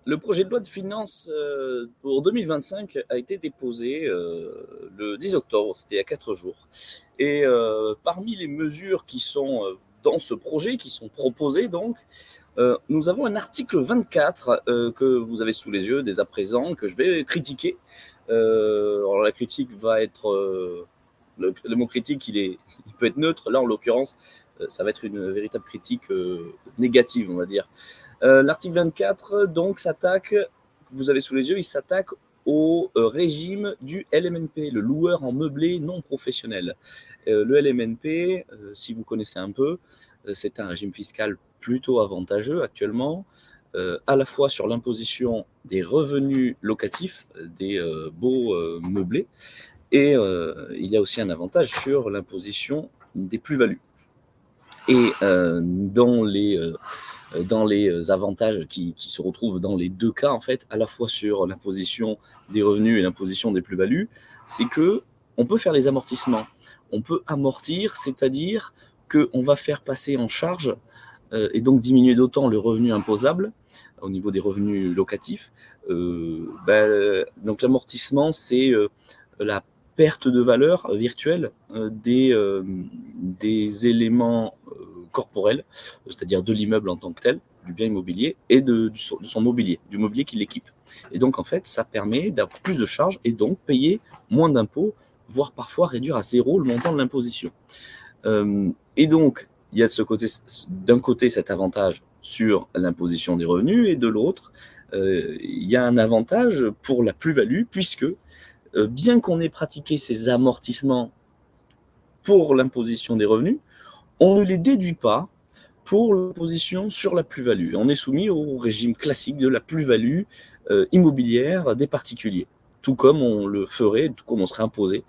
Le projet de loi de finances pour 2025 a été déposé le 10 octobre, c'était il y a 4 jours. Et parmi les mesures qui sont dans ce projet, qui sont proposées donc, nous avons un article 24 que vous avez sous les yeux dès à présent, que je vais critiquer. Alors la critique va être... le mot critique, il peut être neutre. Là, en l'occurrence, ça va être une véritable critique négative, on va dire. L'article 24, donc, s'attaque, vous avez sous les yeux, il s'attaque au régime du LMNP, le loueur en meublé non professionnel. Le LMNP, si vous connaissez un peu, c'est un régime fiscal plutôt avantageux actuellement, à la fois sur l'imposition des revenus locatifs, des beaux meublés, et il y a aussi un avantage sur l'imposition des plus-values. Et dans les avantages qui se retrouvent dans les deux cas, en fait, à la fois sur l'imposition des revenus et l'imposition des plus-values, c'est que on peut faire les amortissements. On peut amortir, c'est-à-dire qu'on va faire passer en charge et donc diminuer d'autant le revenu imposable au niveau des revenus locatifs. Donc l'amortissement, c'est la perte de valeur virtuelle des éléments corporel, c'est-à-dire de l'immeuble en tant que tel, du bien immobilier, et de son mobilier, du mobilier qui l'équipe. Et donc, en fait, ça permet d'avoir plus de charges et donc payer moins d'impôts, voire parfois réduire à zéro le montant de l'imposition. Et donc, il y a d'un côté cet avantage sur l'imposition des revenus, et de l'autre, il y a un avantage pour la plus-value, puisque bien qu'on ait pratiqué ces amortissements pour l'imposition des revenus, on ne les déduit pas pour l'imposition sur la plus-value. On est soumis au régime classique de la plus-value immobilière des particuliers, tout comme on le ferait, tout comme on serait imposé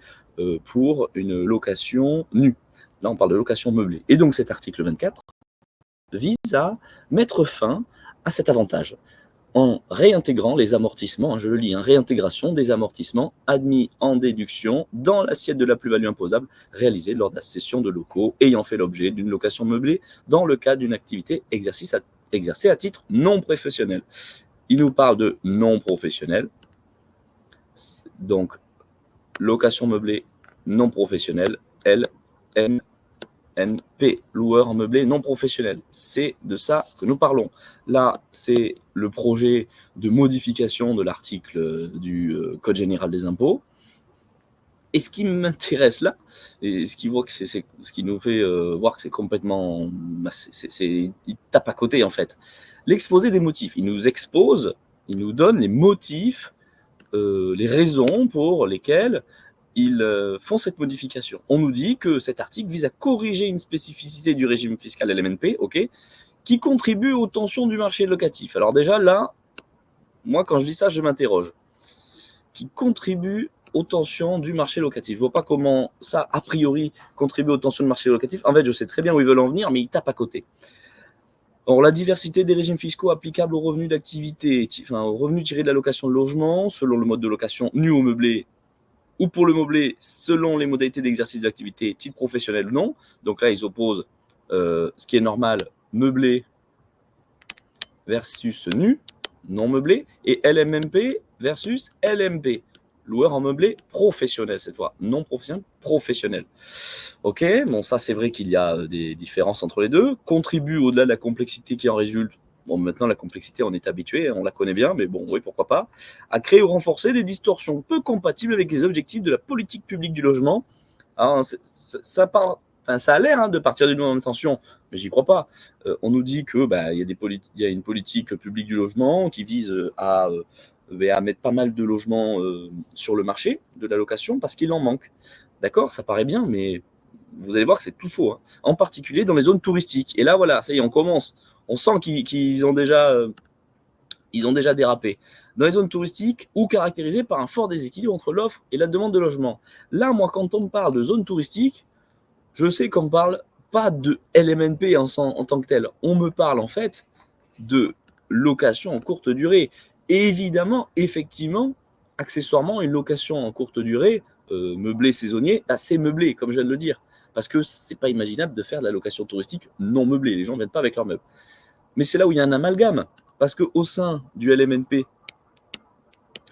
pour une location nue. Là, on parle de location meublée. Et donc cet article 24 vise à mettre fin à cet avantage en réintégrant les amortissements, je le lis, réintégration des amortissements admis en déduction dans l'assiette de la plus-value imposable réalisée lors de la cession de locaux ayant fait l'objet d'une location meublée dans le cadre d'une activité exercée à titre non professionnel. Il nous parle de non professionnel, donc location meublée non professionnelle, LMNP, loueur en meublé non professionnel. C'est de ça que nous parlons. Là, c'est le projet de modification de l'article du Code général des impôts. Et ce qui m'intéresse là, et ce qui nous fait voir que c'est complètement... il tape à côté en fait. L'exposé des motifs. Il nous expose, il nous donne les motifs, les raisons pour lesquelles ils font cette modification. On nous dit que cet article vise à corriger une spécificité du régime fiscal LMNP, qui contribue aux tensions du marché locatif. Alors déjà, là, moi, quand je dis ça, je m'interroge. Qui contribue aux tensions du marché locatif. Je ne vois pas comment ça, a priori, contribue aux tensions du marché locatif. En fait, je sais très bien où ils veulent en venir, mais ils tapent à côté. Or, la diversité des régimes fiscaux applicables aux revenus d'activité, aux revenus tirés de la location de logement, selon le mode de location nu ou meublé, ou pour le meublé, selon les modalités d'exercice de l'activité, titre professionnel ou non. Donc là, ils opposent ce qui est normal, meublé versus nu, non meublé, et LMMP versus LMP, loueur en meublé professionnel cette fois, non professionnel, professionnel. Ok, bon ça c'est vrai qu'il y a des différences entre les deux, contribue au-delà de la complexité qui en résulte. Bon, maintenant, la complexité, on est habitué, on la connaît bien, mais bon, oui, pourquoi pas, à créer ou renforcer des distorsions peu compatibles avec les objectifs de la politique publique du logement. Alors, ça a l'air de partir d'une bonne intention, mais j'y crois pas. On nous dit que y a une politique publique du logement qui vise à mettre pas mal de logements sur le marché de la location parce qu'il en manque. D'accord, ça paraît bien, mais vous allez voir que c'est tout faux, en particulier dans les zones touristiques. Et là, voilà, ça y est, on commence. On sent qu'ils ont déjà dérapé. Dans les zones touristiques ou caractérisées par un fort déséquilibre entre l'offre et la demande de logement. Là, moi, quand on me parle de zone touristique, je sais qu'on ne parle pas de LMNP en tant que tel. On me parle en fait de location en courte durée. Et évidemment, effectivement, accessoirement, une location en courte durée, meublé saisonnier, c'est meublé, comme je viens de le dire. Parce que c'est pas imaginable de faire de la location touristique non meublée. Les gens ne viennent pas avec leurs meubles. Mais c'est là où il y a un amalgame. Parce qu'au sein du LMNP,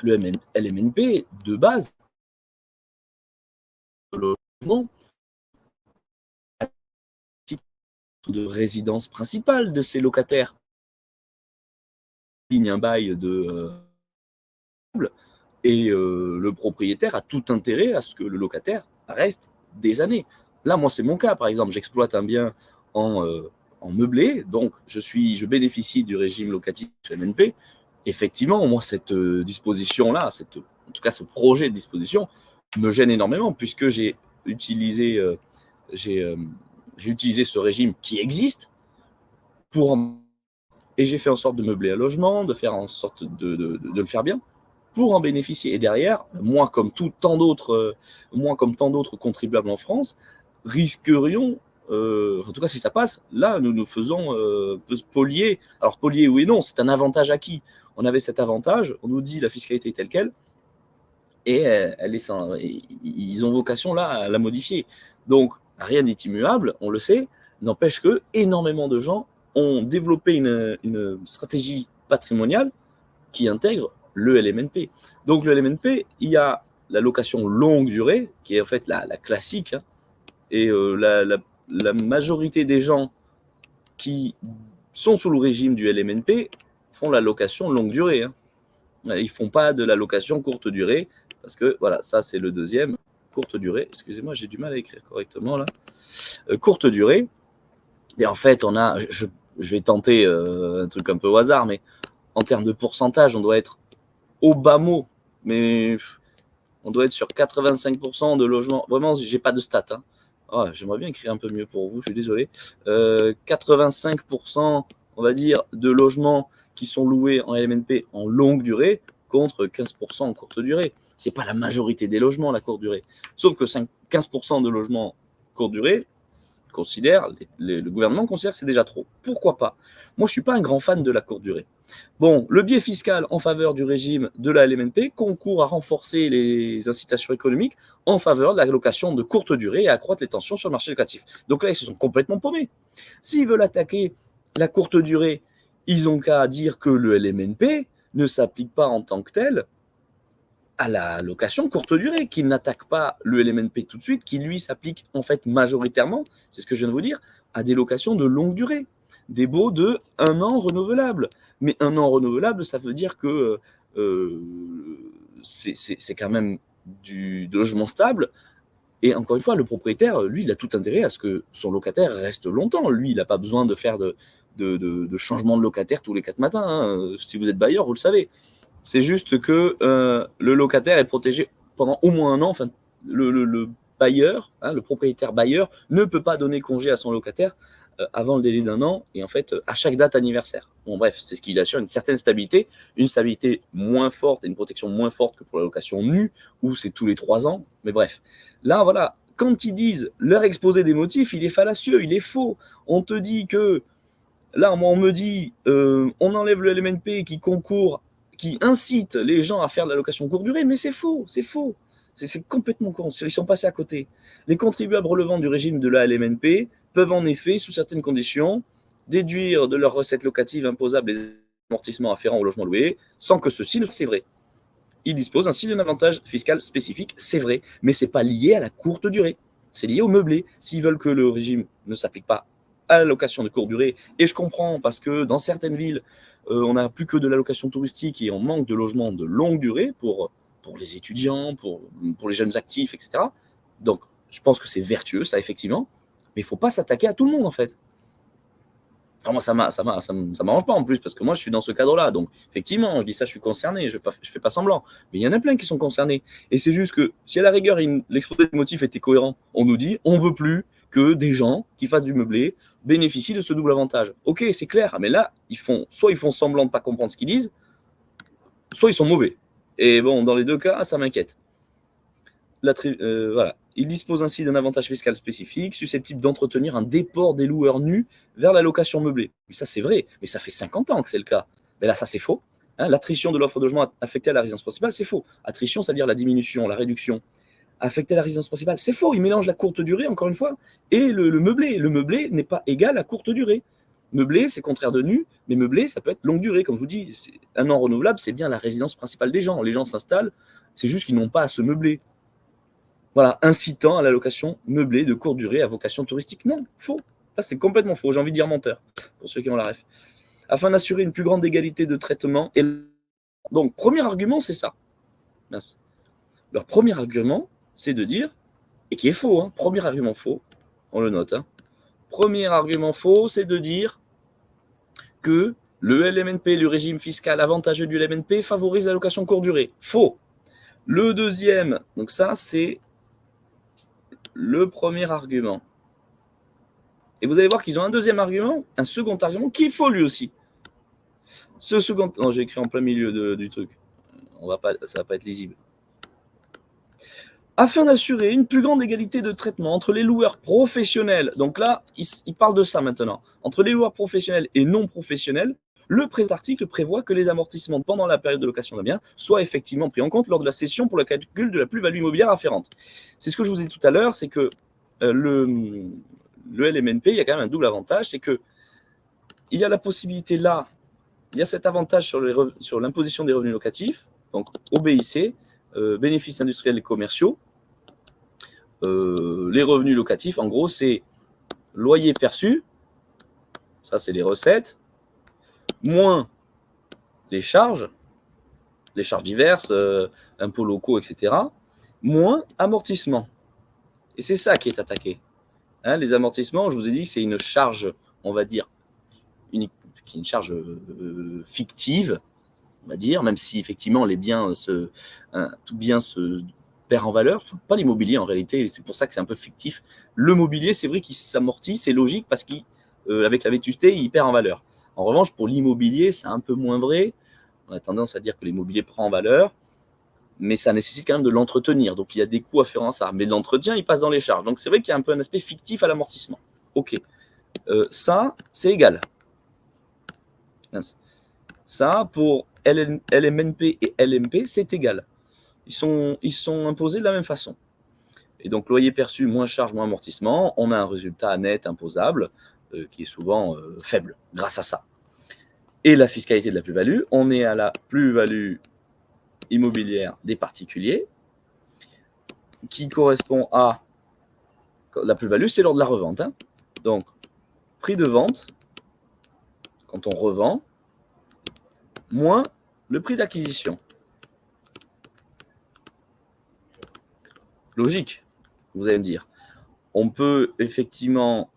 le LMNP, de base, le logement de résidence principale de ces locataires signe un bail de et le propriétaire a tout intérêt à ce que le locataire reste des années. Là, moi, c'est mon cas, par exemple, j'exploite un bien en meublé, donc je bénéficie du régime locatif LMNP. Effectivement, moi, cette disposition-là, en tout cas ce projet de disposition, me gêne énormément puisque j'ai utilisé ce régime qui existe pour et j'ai fait en sorte de meubler un logement, de faire en sorte de le faire bien pour en bénéficier. Et derrière, moi comme tant d'autres contribuables en France, risquerions, en tout cas si ça passe, là nous faisons spolier. Alors spolier oui et non, c'est un avantage acquis. On avait cet avantage, on nous dit la fiscalité est telle quelle, et ils ont vocation là à la modifier. Donc rien n'est immuable, on le sait, n'empêche que énormément de gens ont développé une stratégie patrimoniale qui intègre le LMNP. Donc le LMNP, il y a la location longue durée, qui est en fait la classique, hein, et la majorité des gens qui sont sous le régime du LMNP font la location longue durée. Hein. Ils ne font pas de la location courte durée, parce que voilà, ça c'est le deuxième, courte durée. Excusez-moi, j'ai du mal à écrire correctement là. Courte durée, et en fait, je vais tenter un truc un peu au hasard, mais en termes de pourcentage, on doit être au bas mot, mais on doit être sur 85% de logements. Vraiment, j'ai pas de stats. Hein. Oh, j'aimerais bien écrire un peu mieux pour vous, je suis désolé. 85%, on va dire, de logements qui sont loués en LMNP en longue durée contre 15% en courte durée. C'est pas la majorité des logements, la courte durée. Sauf que 15% de logements courte durée, le gouvernement considère que c'est déjà trop. Pourquoi pas? Moi, je ne suis pas un grand fan de la courte durée. Bon, le biais fiscal en faveur du régime de la LMNP concourt à renforcer les incitations économiques en faveur de la location de courte durée et à accroître les tensions sur le marché locatif. Donc là, ils se sont complètement paumés. S'ils veulent attaquer la courte durée, ils n'ont qu'à dire que le LMNP ne s'applique pas en tant que tel à la location courte durée, qui n'attaque pas le LMNP tout de suite, qui lui s'applique en fait majoritairement, c'est ce que je viens de vous dire, à des locations de longue durée, des baux de 1 an renouvelable. Mais 1 an renouvelable, ça veut dire que c'est quand même de logement stable. Et encore une fois, le propriétaire, lui, il a tout intérêt à ce que son locataire reste longtemps. Lui, il n'a pas besoin de faire de changement de locataire tous les 4 matins. Hein. Si vous êtes bailleur, vous le savez. C'est juste que le locataire est protégé pendant au moins 1 an. Enfin, le bailleur, hein, le propriétaire bailleur, ne peut pas donner congé à son locataire avant le délai d'1 an et en fait à chaque date anniversaire. Bon bref, c'est ce qui assure une certaine stabilité, une stabilité moins forte et une protection moins forte que pour la location nue où c'est tous les 3 ans. Mais bref, là voilà, quand ils disent leur exposé des motifs, il est fallacieux, il est faux. On te dit que là, moi on me dit on enlève le LMNP qui incite les gens à faire de la location courte durée, mais c'est faux, c'est faux. C'est complètement con, ils sont passés à côté. Les contribuables relevant du régime de la LMNP peuvent en effet, sous certaines conditions, déduire de leurs recettes locatives imposables les amortissements afférents au logement loué, sans que ceci ne c'est vrai. Ils disposent ainsi d'un avantage fiscal spécifique, c'est vrai, mais ce n'est pas lié à la courte durée. C'est lié au meublé. S'ils veulent que le régime ne s'applique pas à la location de courte durée, et je comprends parce que dans certaines villes, on n'a plus que de la location touristique et on manque de logements de longue durée pour les étudiants, pour les jeunes actifs, etc. Donc, je pense que c'est vertueux, ça, effectivement, mais il ne faut pas s'attaquer à tout le monde, en fait. Alors moi, ça m'arrange pas en plus, parce que moi, je suis dans ce cadre-là. Donc, effectivement, je dis ça, je suis concerné, je fais pas semblant. Mais il y en a plein qui sont concernés. Et c'est juste que, si à la rigueur, l'exposé des motifs était cohérent, on nous dit, on veut plus que des gens qui fassent du meublé bénéficient de ce double avantage. Ok, c'est clair, mais là, soit ils font semblant de pas comprendre ce qu'ils disent, soit ils sont mauvais. Et bon, dans les deux cas, ça m'inquiète. Voilà. Il dispose ainsi d'un avantage fiscal spécifique, susceptible d'entretenir un déport des loueurs nus vers la location meublée. Mais ça, c'est vrai, mais ça fait 50 ans que c'est le cas. Mais là, ça, c'est faux. Hein, l'attrition de l'offre de logement affectée à la résidence principale, c'est faux. Attrition, c'est-à-dire la diminution, la réduction. Affectée à la résidence principale, c'est faux. Il mélange la courte durée, encore une fois, et le meublé. Le meublé n'est pas égal à courte durée. Meublé, c'est contraire de nu, mais meublé, ça peut être longue durée. Comme je vous dis, un an renouvelable, c'est bien la résidence principale des gens. Les gens s'installent, c'est juste qu'ils n'ont pas à se meubler. Voilà, incitant à la location meublée de courte durée à vocation touristique. Non, faux. Là, c'est complètement faux. J'ai envie de dire menteur, pour ceux qui ont la ref. Afin d'assurer une plus grande égalité de traitement. Et donc, premier argument, c'est ça. Mince. Leur premier argument, c'est de dire, et qui est faux, hein, premier argument faux, on le note, hein. Premier argument faux, c'est de dire que le LMNP, le régime fiscal avantageux du LMNP, favorise la location courte durée. Faux. Le deuxième, donc ça, c'est le premier argument. Et vous allez voir qu'ils ont un deuxième argument, un second argument, qui est faux lui aussi. Ce second... Non, j'ai écrit en plein milieu du truc. Ça ne va pas être lisible. Afin d'assurer une plus grande égalité de traitement entre les loueurs professionnels, donc là, il parle de ça maintenant, entre les loueurs professionnels et non professionnels, le présent article prévoit que les amortissements pendant la période de location d'un bien soient effectivement pris en compte lors de la cession pour le calcul de la plus-value immobilière afférente. C'est ce que je vous ai dit tout à l'heure, c'est que le LMNP, il y a quand même un double avantage, c'est que il y a la possibilité là, il y a cet avantage sur l'imposition des revenus locatifs, donc OBIC, bénéfices industriels et commerciaux. Les revenus locatifs, en gros, c'est loyer perçu, ça c'est les recettes, moins les charges diverses, impôts locaux, etc., moins amortissement. Et c'est ça qui est attaqué. Hein, les amortissements, je vous ai dit que c'est une charge, on va dire, qui est une charge fictive, on va dire, même si effectivement les biens tout bien se perd en valeur, enfin, pas l'immobilier en réalité, c'est pour ça que c'est un peu fictif. Le mobilier, c'est vrai qu'il s'amortit, c'est logique parce qu'avec la vétusté, il perd en valeur. En revanche, pour l'immobilier, c'est un peu moins vrai. On a tendance à dire que l'immobilier prend en valeur, mais ça nécessite quand même de l'entretenir. Donc il y a des coûts afférents à ça. Mais l'entretien, il passe dans les charges. Donc c'est vrai qu'il y a un peu un aspect fictif à l'amortissement. Ok. Ça, c'est égal. Ça, pour LMNP et LMP, c'est égal. Ils sont imposés de la même façon. Et donc, loyer perçu, moins charge, moins amortissement, on a un résultat net imposable qui est souvent faible grâce à ça. Et la fiscalité de la plus-value, on est à la plus-value immobilière des particuliers qui correspond à la plus-value, c'est lors de la revente. Hein. Donc, prix de vente, quand on revend, moins le prix d'acquisition. Logique, vous allez me dire. On peut effectivement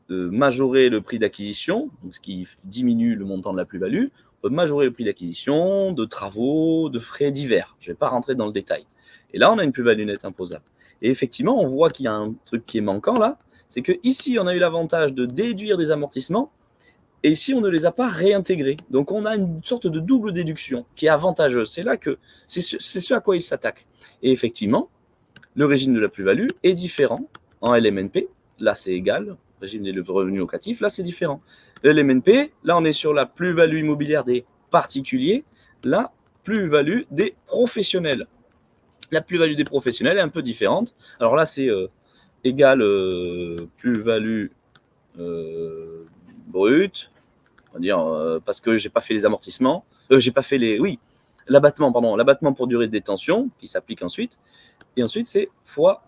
majorer le prix d'acquisition, ce qui diminue le montant de la plus-value. On peut majorer le prix d'acquisition, de travaux, de frais divers. Je ne vais pas rentrer dans le détail. Et là, on a une plus-value nette imposable. Et effectivement, on voit qu'il y a un truc qui est manquant là, c'est qu'ici, on a eu l'avantage de déduire des amortissements, et ici, on ne les a pas réintégrés. Donc, on a une sorte de double déduction qui est avantageuse. C'est là que c'est ce à quoi il s'attaque. Et effectivement, le régime de la plus-value est différent en LMNP. Là, c'est égal. Régime des revenus locatifs, là, c'est différent. Le LMNP, là, on est sur la plus-value immobilière des particuliers. La plus-value des professionnels. La plus-value des professionnels est un peu différente. Alors là, c'est égal plus-value brute. On va dire, parce que j'ai pas fait les amortissements. J'ai pas fait les... Oui, l'abattement pour durée de détention, qui s'applique ensuite. Et ensuite, c'est fois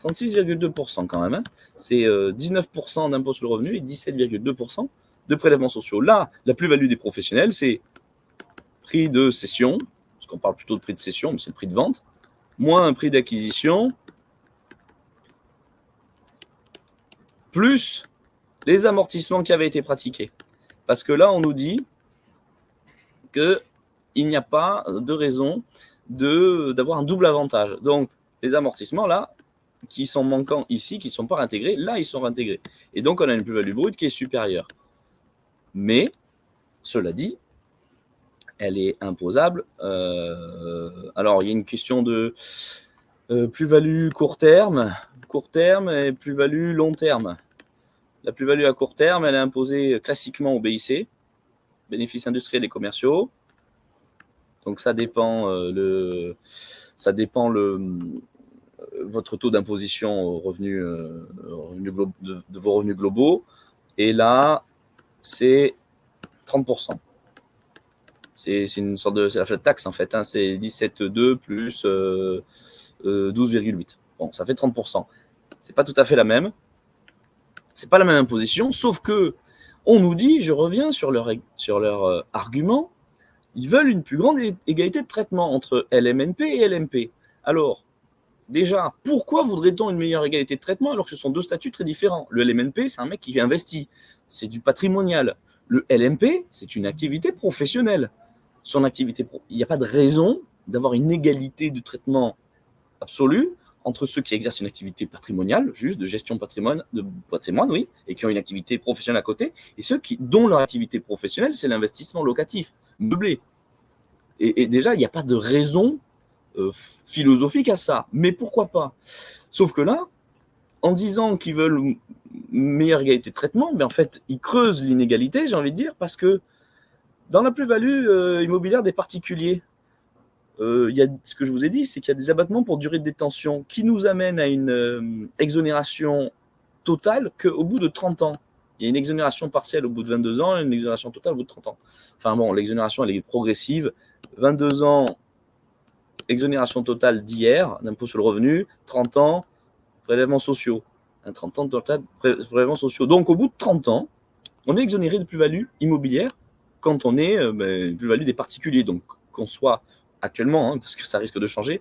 36,2% quand même. Hein. C'est 19% d'impôt sur le revenu et 17,2% de prélèvements sociaux. Là, la plus-value des professionnels, c'est prix de cession, parce qu'on parle plutôt de prix de cession, mais c'est le prix de vente, moins un prix d'acquisition, plus les amortissements qui avaient été pratiqués. Parce que là, on nous dit qu'il n'y a pas de raison d'avoir un double avantage. Donc, les amortissements, là, qui sont manquants ici, qui ne sont pas réintégrés, là, ils sont réintégrés. Et donc, on a une plus-value brute qui est supérieure. Mais, cela dit, elle est imposable. Alors, il y a une question de plus-value court terme et plus-value long terme. La plus-value à court terme, elle est imposée classiquement au BIC, bénéfices industriels et commerciaux. Donc, ça dépend votre taux d'imposition de vos revenus globaux. Et là, c'est 30%. C'est une sorte de... C'est la flat tax, en fait. Hein, c'est 17,2 plus 12,8. Bon, ça fait 30%. C'est pas tout à fait la même. C'est pas la même imposition, sauf que on nous dit, je reviens sur leur argument, ils veulent une plus grande égalité de traitement entre LMNP et LMP. Alors, déjà, pourquoi voudrait-on une meilleure égalité de traitement alors que ce sont deux statuts très différents? Le LMNP, c'est un mec qui investit, c'est du patrimonial. Le LMP, c'est une activité professionnelle. Son activité, il n'y a pas de raison d'avoir une égalité de traitement absolue entre ceux qui exercent une activité patrimoniale, juste de gestion de patrimoine, oui, et qui ont une activité professionnelle à côté, et ceux dont leur activité professionnelle, c'est l'investissement locatif, meublé. Et déjà, il n'y a pas de raison philosophique à ça. Mais pourquoi pas? Sauf que là, en disant qu'ils veulent une meilleure égalité de traitement, en fait, ils creusent l'inégalité, j'ai envie de dire, parce que dans la plus-value immobilière des particuliers, ce que je vous ai dit, c'est qu'il y a des abattements pour durée de détention qui nous amènent à une exonération totale qu'au bout de 30 ans. Il y a une exonération partielle au bout de 22 ans et une exonération totale au bout de 30 ans. Enfin bon, l'exonération, elle est progressive. 22 ans, exonération totale d'hier, d'impôt sur le revenu. 30 ans, prélèvements sociaux. 30 ans total, prélèvements sociaux. Donc au bout de 30 ans, on est exonéré de plus-value immobilière quand on est plus-value des particuliers. Donc qu'on soit actuellement, parce que ça risque de changer,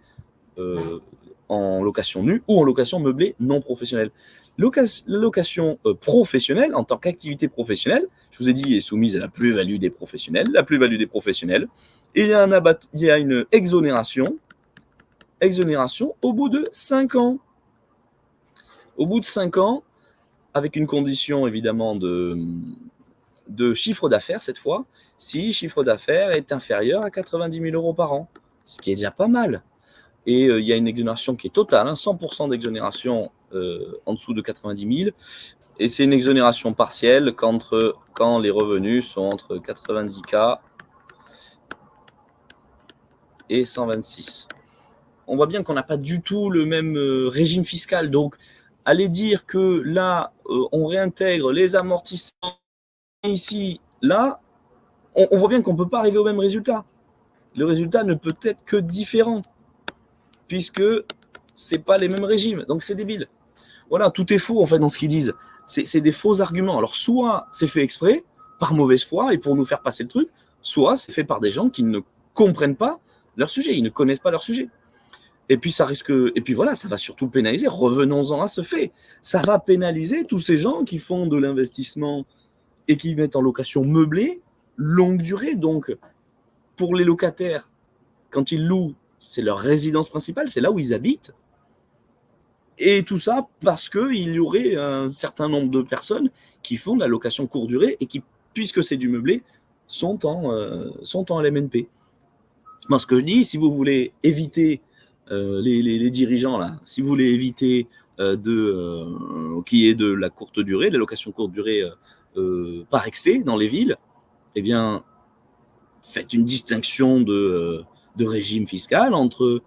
en location nue ou en location meublée non professionnelle. La location professionnelle, en tant qu'activité professionnelle, je vous ai dit, est soumise à la plus-value des professionnels. La plus-value des professionnels, et il y a une exonération au bout de 5 ans. Au bout de 5 ans, avec une condition évidemment de chiffre d'affaires cette fois, si chiffre d'affaires est inférieur à 90 000 euros par an, ce qui est déjà pas mal. Et il y a une exonération qui est totale, 100% d'exonération en dessous de 90 000, et c'est une exonération partielle quand les revenus sont entre 90K et 126. On voit bien qu'on n'a pas du tout le même régime fiscal, donc aller dire que là, on réintègre les amortissements ici, là, on voit bien qu'on ne peut pas arriver au même résultat. Le résultat ne peut être que différent, puisque ce n'est pas les mêmes régimes. Donc c'est débile. Voilà, tout est faux en fait dans ce qu'ils disent. C'est des faux arguments. Alors soit c'est fait exprès, par mauvaise foi, et pour nous faire passer le truc, soit c'est fait par des gens qui ne comprennent pas leur sujet, ils ne connaissent pas leur sujet. Et puis ça risque, et puis voilà, ça va surtout pénaliser. Revenons-en à ce fait. Ça va pénaliser tous ces gens qui font de l'investissement et qui mettent en location meublée longue durée. Donc, pour les locataires, quand ils louent, c'est leur résidence principale, c'est là où ils habitent. Et tout ça parce qu'il y aurait un certain nombre de personnes qui font de la location courte durée et qui, puisque c'est du meublé, sont en LMNP. Moi, ce que je dis, si vous voulez éviter les dirigeants, là, si vous voulez éviter qu'il y ait de la courte durée, de la location courte durée par excès dans les villes, eh bien, faites une distinction de régime fiscal entre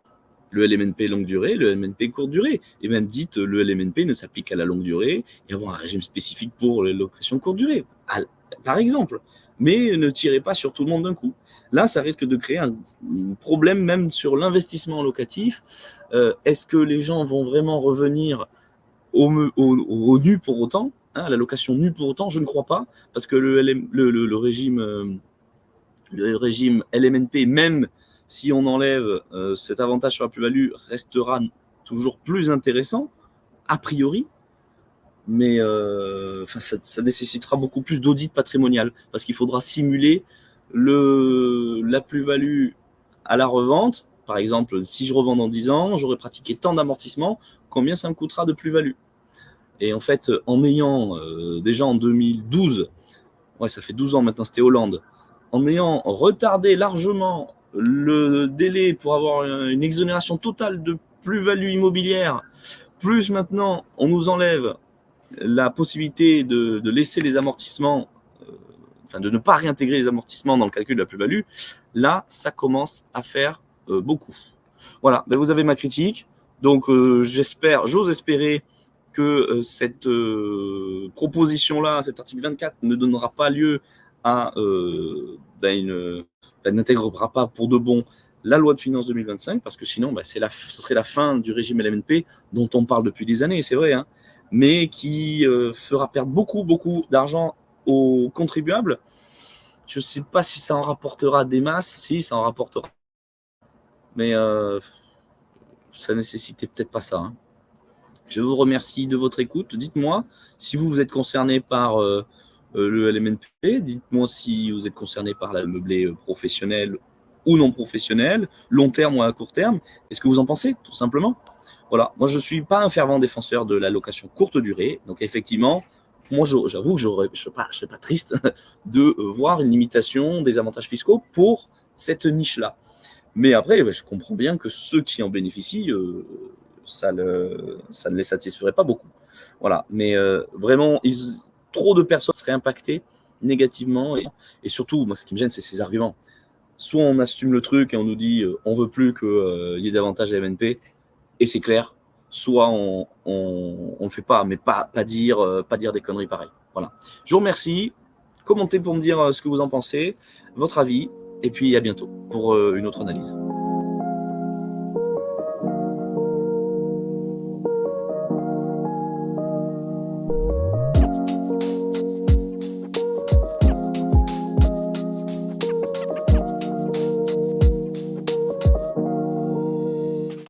le LMNP longue durée, le LMNP courte durée. Et même dites, le LMNP ne s'applique qu'à la longue durée et avoir un régime spécifique pour les locations courte durée, par exemple. Mais ne tirez pas sur tout le monde d'un coup. Là, ça risque de créer un problème même sur l'investissement locatif. Est-ce que les gens vont vraiment revenir au nu pour autant, à la location nue pour autant? Je ne crois pas, parce que le régime LMNP, même si on enlève cet avantage sur la plus-value, restera toujours plus intéressant, a priori, mais ça nécessitera beaucoup plus d'audit patrimonial, parce qu'il faudra simuler la plus-value à la revente. Par exemple, si je revends dans 10 ans, j'aurais pratiqué tant d'amortissement, combien ça me coûtera de plus-value? Et en fait, en ayant déjà en 2012, ça fait 12 ans maintenant, c'était Hollande, en ayant retardé largement le délai pour avoir une exonération totale de plus-value immobilière, plus maintenant on nous enlève la possibilité de laisser les amortissements, de ne pas réintégrer les amortissements dans le calcul de la plus-value, là, ça commence à faire beaucoup. Voilà, vous avez ma critique. Donc j'ose espérer que cette proposition-là, cet article 24, ne donnera pas lieu à n'intégrera pas pour de bon la loi de finances 2025, parce que sinon, ce serait la fin du régime LMNP dont on parle depuis des années, c'est vrai, hein, mais qui fera perdre beaucoup, beaucoup d'argent aux contribuables. Je ne sais pas si ça en rapportera des masses, si ça en rapportera, mais ça nécessitait peut-être pas ça, hein. Je vous remercie de votre écoute. Dites-moi si vous êtes concerné par le LMNP. Dites-moi si vous êtes concerné par la meublé professionnelle ou non professionnelle, long terme ou à court terme. Est-ce que vous en pensez, tout simplement? Voilà. Moi, je ne suis pas un fervent défenseur de la location courte durée. Donc, effectivement, moi, j'avoue que je ne serais pas triste de voir une limitation des avantages fiscaux pour cette niche-là. Mais après, je comprends bien que ceux qui en bénéficient, ça ne les satisferait pas beaucoup. Voilà. Mais vraiment, trop de personnes seraient impactées négativement. Et surtout, moi, ce qui me gêne, c'est ces arguments. Soit on assume le truc et on nous dit on veut plus qu'il y ait davantage MNP, et c'est clair. Soit on le fait pas, mais pas dire des conneries pareilles. Voilà. Je vous remercie. Commentez pour me dire ce que vous en pensez, votre avis, et puis à bientôt pour une autre analyse.